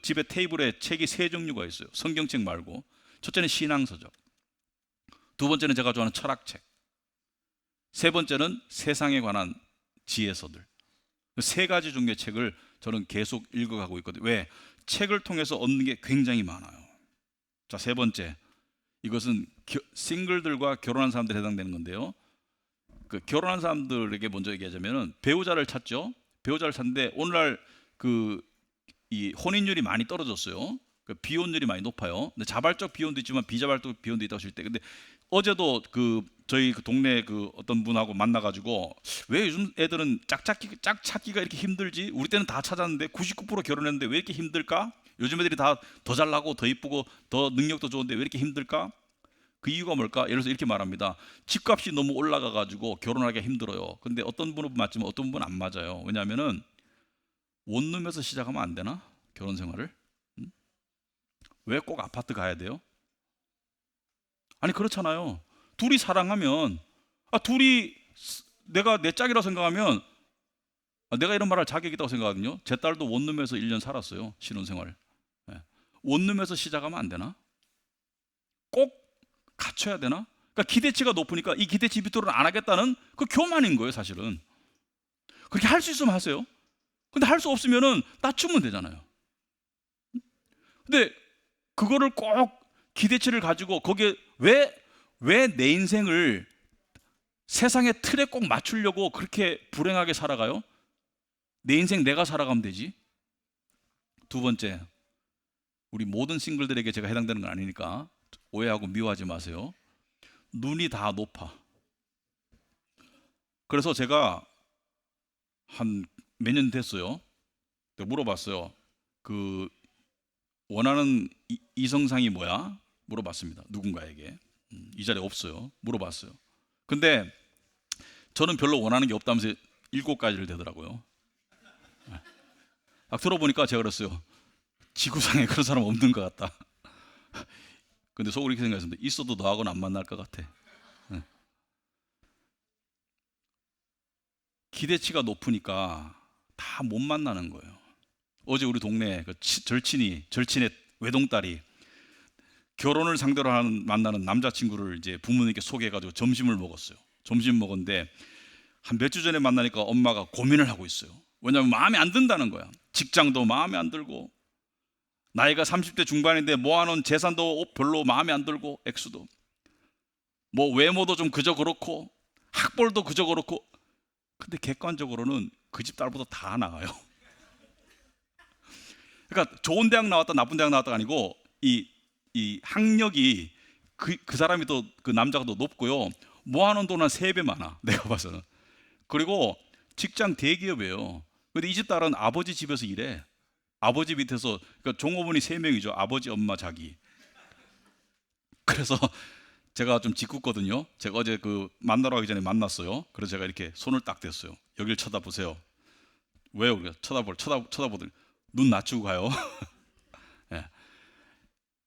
집에 테이블에 책이 세 종류가 있어요. 성경책 말고. 첫째는 신앙서적, 두 번째는 제가 좋아하는 철학책, 세 번째는 세상에 관한 지혜서들. 세 가지 종류의 책을 저는 계속 읽어가고 있거든요. 왜? 책을 통해서 얻는 게 굉장히 많아요. 자, 세 번째, 이것은 싱글들과 결혼한 사람들에 해당되는 건데요, 그 결혼한 사람들에게 먼저 얘기하자면은 배우자를 찾죠. 배우자를 찾는데 오늘날 이 혼인율이 많이 떨어졌어요. 그 비혼율이 많이 높아요. 근데 자발적 비혼도 있지만 비자발적 비혼도 있다고 하실 때, 근데 어제도 저희 동네 어떤 분하고 만나가지고, 왜 요즘 애들은 짝 찾기가 이렇게 힘들지? 우리 때는 다 찾았는데 99% 결혼했는데 왜 이렇게 힘들까? 요즘 애들이 다 더 잘나고 더 이쁘고 더 능력도 좋은데 왜 이렇게 힘들까? 그 이유가 뭘까? 예를 들어서 이렇게 말합니다. 집값이 너무 올라가가지고 결혼하기가 힘들어요. 근데 어떤 분은 맞지만 어떤 분은 안 맞아요. 왜냐하면은 원룸에서 시작하면 안 되나? 결혼 생활을? 왜 꼭 아파트 가야 돼요? 아니, 그렇잖아요. 둘이 사랑하면, 내가 내 짝이라고 생각하면, 내가 이런 말할 자격이 있다고 생각하거든요. 제 딸도 원룸에서 1년 살았어요. 신혼생활. 예. 원룸에서 시작하면 안 되나? 꼭 갖춰야 되나? 그러니까 기대치가 높으니까 이 기대치 밑으로는 안 하겠다는 그 교만인 거예요, 사실은. 그렇게 할 수 있으면 하세요. 근데 할 수 없으면은 낮추면 되잖아요. 근데 그거를 꼭 기대치를 가지고 거기에 왜 내 인생을 세상의 틀에 꼭 맞추려고 그렇게 불행하게 살아가요? 내 인생 내가 살아가면 되지. 두 번째, 우리 모든 싱글들에게 제가 해당되는 건 아니니까 오해하고 미워하지 마세요. 눈이 다 높아. 그래서 제가 한 몇 년 됐어요. 물어봤어요. 원하는 이성상이 뭐야? 물어봤습니다. 누군가에게. 이 자리에 없어요. 물어봤어요. 근데 저는 별로 원하는 게 없다면서 7가지를 대더라고요. 들어보니까 제가 그랬어요. 지구상에 그런 사람 없는 것 같다. 근데 속으로 이렇게 생각했습니다. 있어도 너하고는 안 만날 것 같아. 기대치가 높으니까 다 못 만나는 거예요. 어제 우리 동네 절친의 외동딸이 결혼을 상대로 만나는 남자친구를 이제 부모님께 소개해가지고 점심을 먹었어요. 점심 먹었는데 한 몇 주 전에 만나니까 엄마가 고민을 하고 있어요. 왜냐하면 마음에 안 든다는 거야. 직장도 마음에 안 들고, 나이가 30대 중반인데 모아놓은 재산도 별로 마음에 안 들고, 액수도 뭐 외모도 좀 그저 그렇고, 학벌도 그저 그렇고. 근데 객관적으로는 그 집 딸보다 다 나아요. 그러니까 좋은 대학 나왔다 나쁜 대학 나왔다가 아니고, 이 학력이 그 사람이 더, 그 남자가 더 높고요, 모아놓은 돈은 한 3배 많아, 내가 봐서는. 그리고 직장 대기업이에요. 근데 이 집 딸은 아버지 집에서 일해. 아버지 밑에서, 그러니까 종업원이 3명이죠. 아버지, 엄마, 자기. 그래서 제가 좀 짓궂거든요. 제가 어제 만나러 가기 전에 만났어요. 그래서 제가 이렇게 손을 딱 댔어요. 여길 쳐다보세요. 왜요? 우리가 쳐다보더니 눈 낮추고 가요. 네.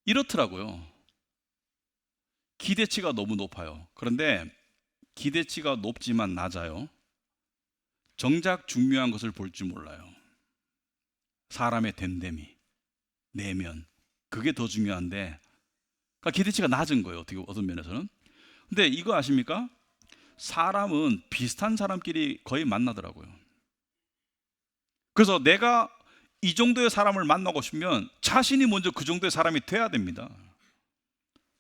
이렇더라고요. 기대치가 너무 높아요. 그런데 기대치가 높지만 낮아요. 정작 중요한 것을 볼 줄 몰라요. 사람의 됨됨이, 내면, 그게 더 중요한데, 그러니까 기대치가 낮은 거예요. 어떤 면에서는. 근데 이거 아십니까? 사람은 비슷한 사람끼리 거의 만나더라고요. 그래서 내가 이 정도의 사람을 만나고 싶으면 자신이 먼저 그 정도의 사람이 돼야 됩니다.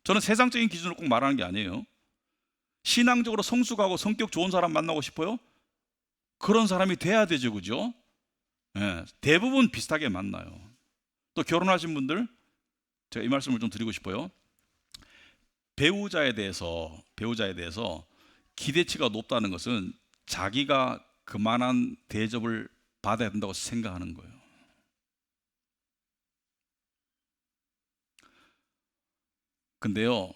저는 세상적인 기준으로 꼭 말하는 게 아니에요. 신앙적으로 성숙하고 성격 좋은 사람 만나고 싶어요? 그런 사람이 돼야 되죠, 그죠? 예, 대부분 비슷하게 만나요. 또 결혼하신 분들, 제가 이 말씀을 좀 드리고 싶어요. 배우자에 대해서 기대치가 높다는 것은 자기가 그만한 대접을 받아야 된다고 생각하는 거예요. 근데요,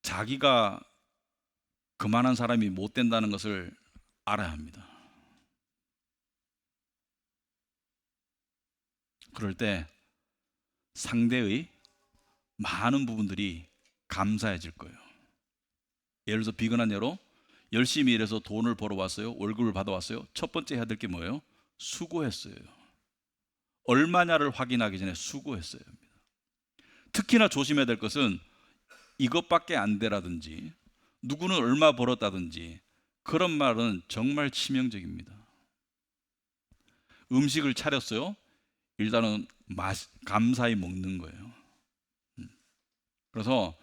자기가 그만한 사람이 못 된다는 것을 알아야 합니다. 그럴 때 상대의 많은 부분들이 감사해질 거예요. 예를 들어서 비근한 예로 열심히 일해서 돈을 벌어왔어요. 월급을 받아왔어요. 첫 번째 해야 될 게 뭐예요? 수고했어요. 얼마냐를 확인하기 전에 수고했어야 합니다. 특히나 조심해야 될 것은 이것밖에 안 되라든지 누구는 얼마 벌었다든지 그런 말은 정말 치명적입니다. 음식을 차렸어요. 일단은 감사히 먹는 거예요. 그래서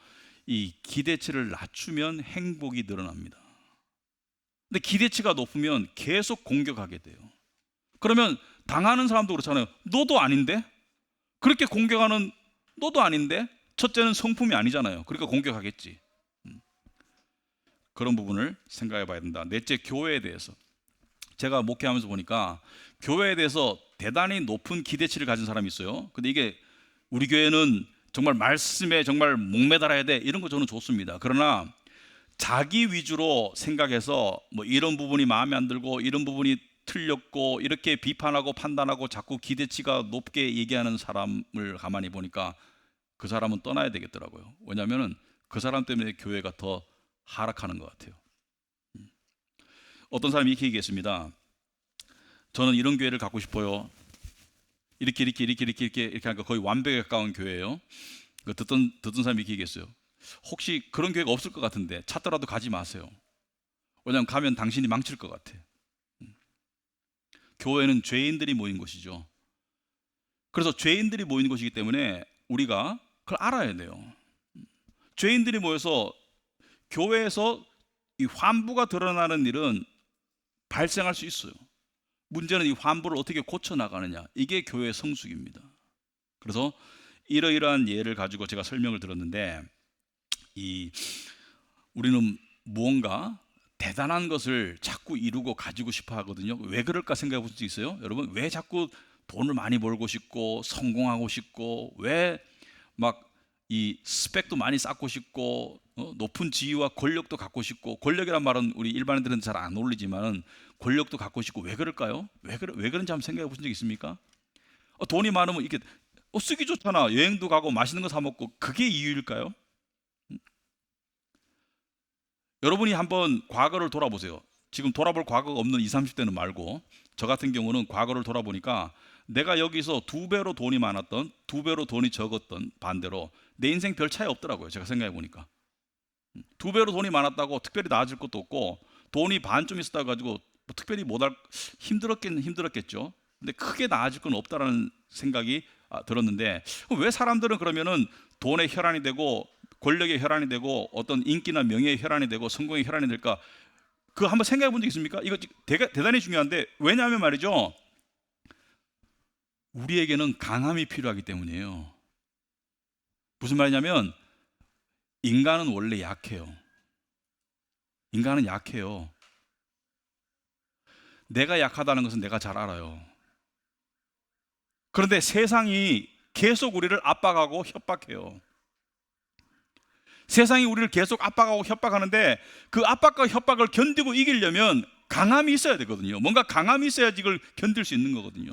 이 기대치를 낮추면 행복이 늘어납니다. 근데 기대치가 높으면 계속 공격하게 돼요. 그러면 당하는 사람도 그렇잖아요. 너도 아닌데? 그렇게 공격하는 너도 아닌데? 첫째는 성품이 아니잖아요. 그러니까 공격하겠지. 그런 부분을 생각해 봐야 된다. 넷째, 교회에 대해서. 제가 목회하면서 보니까 교회에 대해서 대단히 높은 기대치를 가진 사람이 있어요. 근데 이게 우리 교회는 정말 말씀에 정말 목매달아야 돼, 이런 거 저는 좋습니다. 그러나 자기 위주로 생각해서 뭐 이런 부분이 마음에 안 들고 이런 부분이 틀렸고 이렇게 비판하고 판단하고 자꾸 기대치가 높게 얘기하는 사람을 가만히 보니까 그 사람은 떠나야 되겠더라고요. 왜냐하면 그 사람 때문에 교회가 더 하락하는 것 같아요. 어떤 사람이 이렇게 얘기했습니다. 저는 이런 교회를 갖고 싶어요. 이렇게 하니까 거의 완벽에 가까운 교회예요. 듣던 사람이 이렇게 얘기했어요. 혹시 그런 교회가 없을 것 같은데 찾더라도 가지 마세요. 왜냐하면 가면 당신이 망칠 것 같아. 교회는 죄인들이 모인 곳이죠. 그래서 죄인들이 모인 곳이기 때문에 우리가 그걸 알아야 돼요. 죄인들이 모여서 교회에서 이 환부가 드러나는 일은 발생할 수 있어요. 문제는 이 환부를 어떻게 고쳐나가느냐, 이게 교회의 성숙입니다. 그래서 이러이러한 예를 가지고 제가 설명을 들었는데, 우리는 무언가 대단한 것을 자꾸 이루고 가지고 싶어 하거든요. 왜 그럴까 생각해 볼 수 있어요? 여러분, 왜 자꾸 돈을 많이 벌고 싶고 성공하고 싶고, 왜 막 이 스펙도 많이 쌓고 싶고 높은 지위와 권력도 갖고 싶고, 권력이란 말은 우리 일반인들은 잘 안 어울리지만 권력도 갖고 싶고, 왜 그럴까요? 왜 그런지 한번 생각해 보신 적 있습니까? 돈이 많으면 이게 쓰기 좋잖아. 여행도 가고 맛있는 거 사 먹고, 그게 이유일까요? 여러분이 한번 과거를 돌아보세요. 지금 돌아볼 과거가 없는 20, 30대는 말고, 저 같은 경우는 과거를 돌아보니까 내가 여기서 2배로 돈이 많았던, 2배로 돈이 적었던, 반대로 내 인생 별 차이 없더라고요. 제가 생각해 보니까 2배로 돈이 많았다고 특별히 나아질 것도 없고, 돈이 반쯤 있었다 가지고 뭐 특별히 못할, 힘들었겠죠. 근데 크게 나아질 건 없다라는 생각이 들었는데, 왜 사람들은 그러면은 돈에 혈안이 되고 권력의 혈안이 되고 어떤 인기나 명예의 혈안이 되고 성공의 혈안이 될까? 그거 한번 생각해 본 적 있습니까? 이거 대단히 중요한데, 왜냐하면 말이죠, 우리에게는 강함이 필요하기 때문이에요. 무슨 말이냐면 인간은 원래 약해요. 인간은 약해요. 내가 약하다는 것은 내가 잘 알아요. 그런데 세상이 계속 우리를 압박하고 협박해요. 세상이 우리를 계속 압박하고 협박하는데, 그 압박과 협박을 견디고 이기려면 강함이 있어야 되거든요. 뭔가 강함이 있어야지 이걸 견딜 수 있는 거거든요.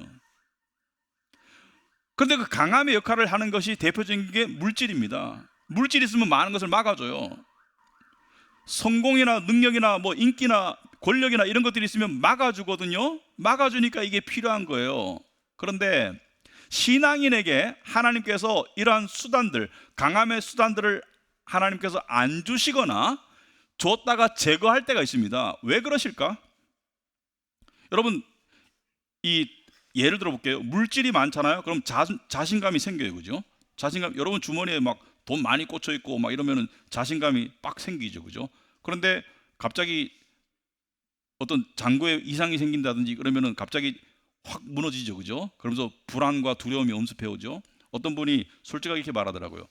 그런데 그 강함의 역할을 하는 것이 대표적인 게 물질입니다. 물질이 있으면 많은 것을 막아줘요. 성공이나 능력이나 뭐 인기나 권력이나 이런 것들이 있으면 막아주거든요. 막아주니까 이게 필요한 거예요. 그런데 신앙인에게 하나님께서 이러한 수단들, 강함의 수단들을 하나님께서 안 주시거나 줬다가 제거할 때가 있습니다. 왜 그러실까? 여러분, 예를 들어 볼게요. 물질이 많잖아요. 그럼 자신감이 생겨요. 그죠? 자신감, 여러분 주머니에 막 돈 많이 꽂혀 있고 막 이러면은 자신감이 빡 생기죠. 그죠? 그런데 갑자기 어떤 장부에 이상이 생긴다든지 그러면은 갑자기 확 무너지죠, 그죠? 그러면서 불안과 두려움이 엄습해 오죠. 어떤 분이 솔직하게 이렇게 말하더라고요.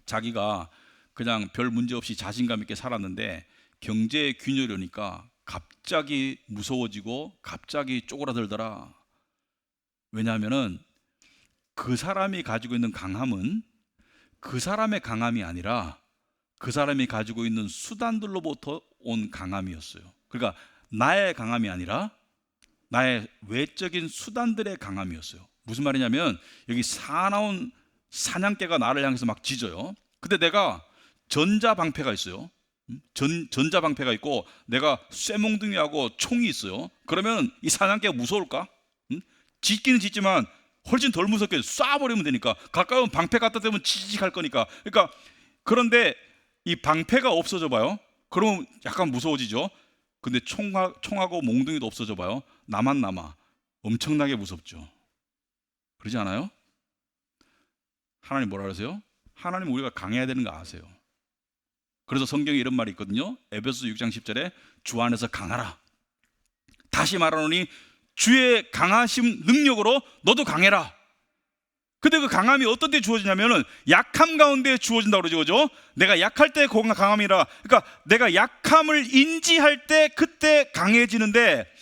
자기가 그냥 별 문제 없이 자신감 있게 살았는데 경제에 균열이 오니까 갑자기 무서워지고 갑자기 쪼그라들더라. 왜냐하면은 그 사람이 가지고 있는 강함은 그 사람의 강함이 아니라 그 사람이 가지고 있는 수단들로부터 온 강함이었어요. 그러니까 나의 강함이 아니라 나의 외적인 수단들의 강함이었어요. 무슨 말이냐면 여기 사나운 사냥개가 나를 향해서 막 짖어요. 근데 내가 전자방패가 있어요. 전자방패가 있고 내가 쇠몽둥이하고 총이 있어요. 그러면 이 사냥개가 무서울까? 짖기는 짖지만 훨씬 덜 무섭게 쏴버리면 되니까. 가까운 방패 갖다 대면 지직할 거니까. 그러니까 그런데 이 방패가 없어져 봐요. 그러면 약간 무서워지죠. 근데 총하고 몽둥이도 없어져 봐요. 나만 남아. 엄청나게 무섭죠. 그러지 않아요? 하나님 뭐라 그러세요? 하나님 우리가 강해야 되는 거 아세요? 그래서 성경에 이런 말이 있거든요. 에베소 6장 10절에 주 안에서 강하라. 다시 말하노니 주의 강하심 능력으로 너도 강해라. 근데 그 강함이 어떤 때 주어지냐면은 약함 가운데 주어진다고 그러죠, 그죠? 내가 약할 때 강함이라. 그러니까 내가 약함을 인지할 때 그때 강해지는데,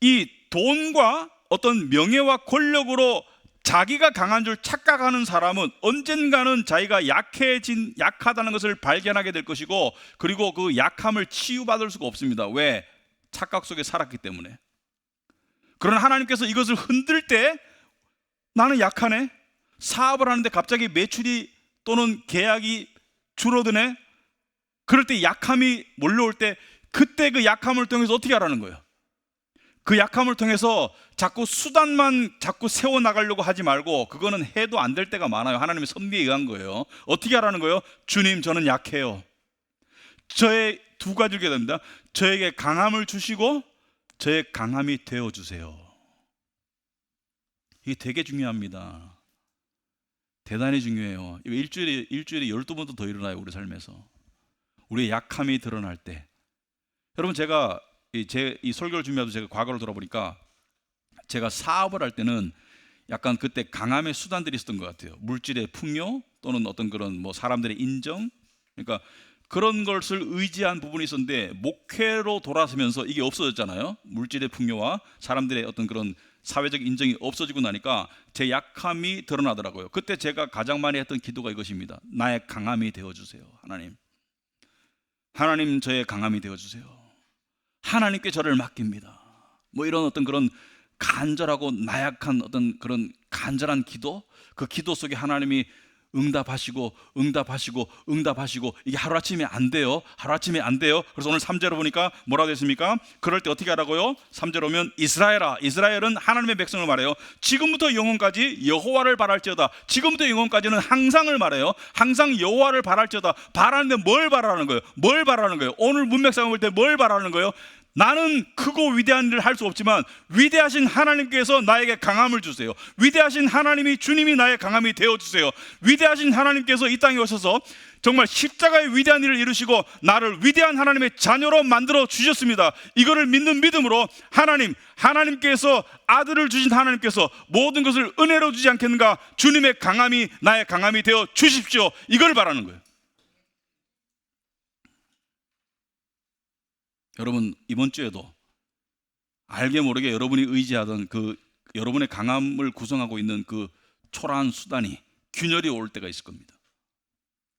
이 돈과 어떤 명예와 권력으로 자기가 강한 줄 착각하는 사람은 언젠가는 자기가 약하다는 것을 발견하게 될 것이고, 그리고 그 약함을 치유받을 수가 없습니다. 왜? 착각 속에 살았기 때문에. 그러나 하나님께서 이것을 흔들 때 나는 약하네. 사업을 하는데 갑자기 매출이 또는 계약이 줄어드네. 그럴 때 약함이 몰려올 때 그때 그 약함을 통해서 어떻게 하라는 거예요? 그 약함을 통해서 자꾸 수단만 자꾸 세워나가려고 하지 말고, 그거는 해도 안 될 때가 많아요. 하나님의 섭리에 의한 거예요. 어떻게 하라는 거예요? 주님, 저는 약해요. 저의 두 가지를 해야 됩니다. 저에게 강함을 주시고 저의 강함이 되어주세요. 이게 되게 중요합니다. 대단히 중요해요. 일주일에 12번도 더 일어나요. 우리 삶에서 우리의 약함이 드러날 때. 여러분, 제가 이 설교를 준비하면서 제가 과거를 돌아보니까 제가 사업을 할 때는 약간 그때 강함의 수단들이 있었던 것 같아요. 물질의 풍요 또는 어떤 그런 뭐 사람들의 인정, 그러니까 그런 것을 의지한 부분이 있었는데, 목회로 돌아서면서 이게 없어졌잖아요. 물질의 풍요와 사람들의 어떤 그런 사회적 인정이 없어지고 나니까 제 약함이 드러나더라고요. 그때 제가 가장 많이 했던 기도가 이것입니다. 나의 강함이 되어주세요. 하나님 저의 강함이 되어주세요. 하나님께 저를 맡깁니다. 뭐 이런 어떤 그런 간절하고 나약한 어떤 그런 간절한 기도, 그 기도 속에 하나님이 응답하시고 이게 하루아침에 안 돼요. 그래서 오늘 3절을 보니까 뭐라고 됐습니까? 그럴 때 어떻게 하라고요? 3절 오면 이스라엘은 하나님의 백성을 말해요. 지금부터 영원까지 여호와를 바랄지어다. 지금부터 영원까지는 항상을 말해요. 항상 여호와를 바랄지어다. 바라는데 뭘 바라는 거예요? 오늘 문맥상을 볼 때 뭘 바라는 거예요? 나는 크고 위대한 일을 할 수 없지만 위대하신 하나님께서 나에게 강함을 주세요. 위대하신 하나님이, 주님이 나의 강함이 되어주세요. 위대하신 하나님께서 이 땅에 오셔서 정말 십자가의 위대한 일을 이루시고 나를 위대한 하나님의 자녀로 만들어 주셨습니다. 이거를 믿는 믿음으로 하나님께서, 아들을 주신 하나님께서 모든 것을 은혜로 주지 않겠는가? 주님의 강함이 나의 강함이 되어 주십시오. 이걸 바라는 거예요. 여러분, 이번 주에도 알게 모르게 여러분이 의지하던 그 여러분의 강함을 구성하고 있는 그 초라한 수단이 균열이 올 때가 있을 겁니다.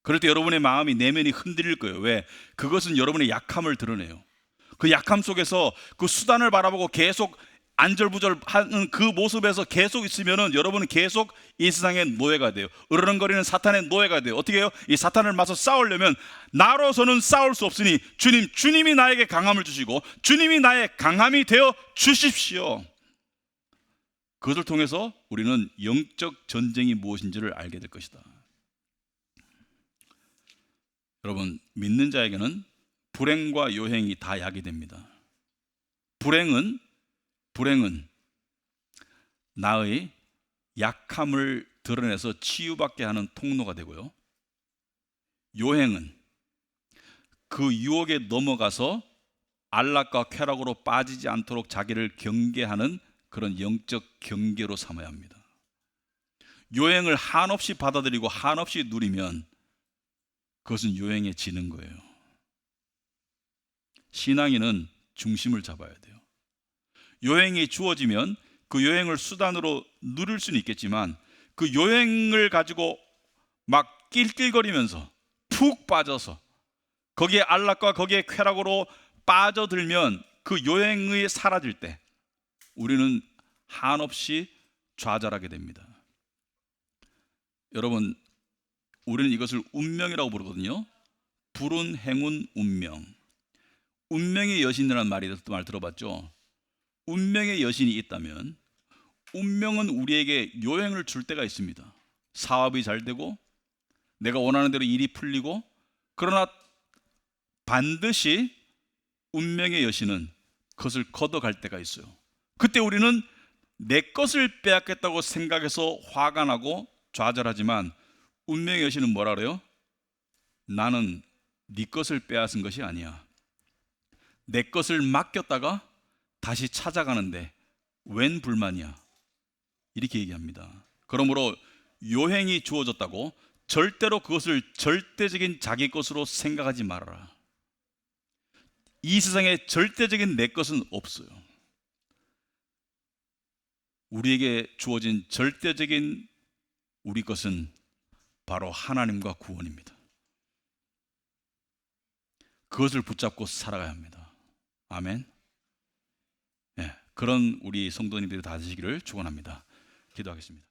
그럴 때 여러분의 마음이, 내면이 흔들릴 거예요. 왜? 그것은 여러분의 약함을 드러내요. 그 약함 속에서 그 수단을 바라보고 계속 안절부절하는 그 모습에서 계속 있으면은 여러분은 계속 이 세상의 노예가 돼요. 으르렁거리는 사탄의 노예가 돼요. 어떻게 해요? 이 사탄을 맞서 싸우려면 나로서는 싸울 수 없으니 주님이 나에게 강함을 주시고 주님이 나의 강함이 되어 주십시오. 그것을 통해서 우리는 영적 전쟁이 무엇인지를 알게 될 것이다. 여러분, 믿는 자에게는 불행과 요행이 다 약이 됩니다. 불행은 나의 약함을 드러내서 치유받게 하는 통로가 되고요, 요행은 그 유혹에 넘어가서 안락과 쾌락으로 빠지지 않도록 자기를 경계하는 그런 영적 경계로 삼아야 합니다. 요행을 한없이 받아들이고 한없이 누리면 그것은 요행에 지는 거예요. 신앙인은 중심을 잡아야 돼요. 요행이 주어지면 그 요행을 수단으로 누릴 수는 있겠지만 그 요행을 가지고 막 낄낄거리면서 푹 빠져서 거기에 안락과 거기에 쾌락으로 빠져들면 그 요행이 사라질 때 우리는 한없이 좌절하게 됩니다. 여러분, 우리는 이것을 운명이라고 부르거든요. 불운, 행운, 운명. 운명의 여신이라는 말 들어봤죠? 운명의 여신이 있다면 운명은 우리에게 요행을 줄 때가 있습니다. 사업이 잘 되고 내가 원하는 대로 일이 풀리고, 그러나 반드시 운명의 여신은 그것을 걷어갈 때가 있어요. 그때 우리는 내 것을 빼앗겠다고 생각해서 화가 나고 좌절하지만 운명의 여신은 뭐라 그래요? 나는 네 것을 빼앗은 것이 아니야. 내 것을 맡겼다가 다시 찾아가는데 웬 불만이야. 이렇게 얘기합니다. 그러므로 요행이 주어졌다고 절대로 그것을 절대적인 자기 것으로 생각하지 말아라. 이 세상에 절대적인 내 것은 없어요. 우리에게 주어진 절대적인 우리 것은 바로 하나님과 구원입니다. 그것을 붙잡고 살아가야 합니다. 아멘. 네, 그런 우리 성도님들이 다 되시기를 축원합니다. 기도하겠습니다.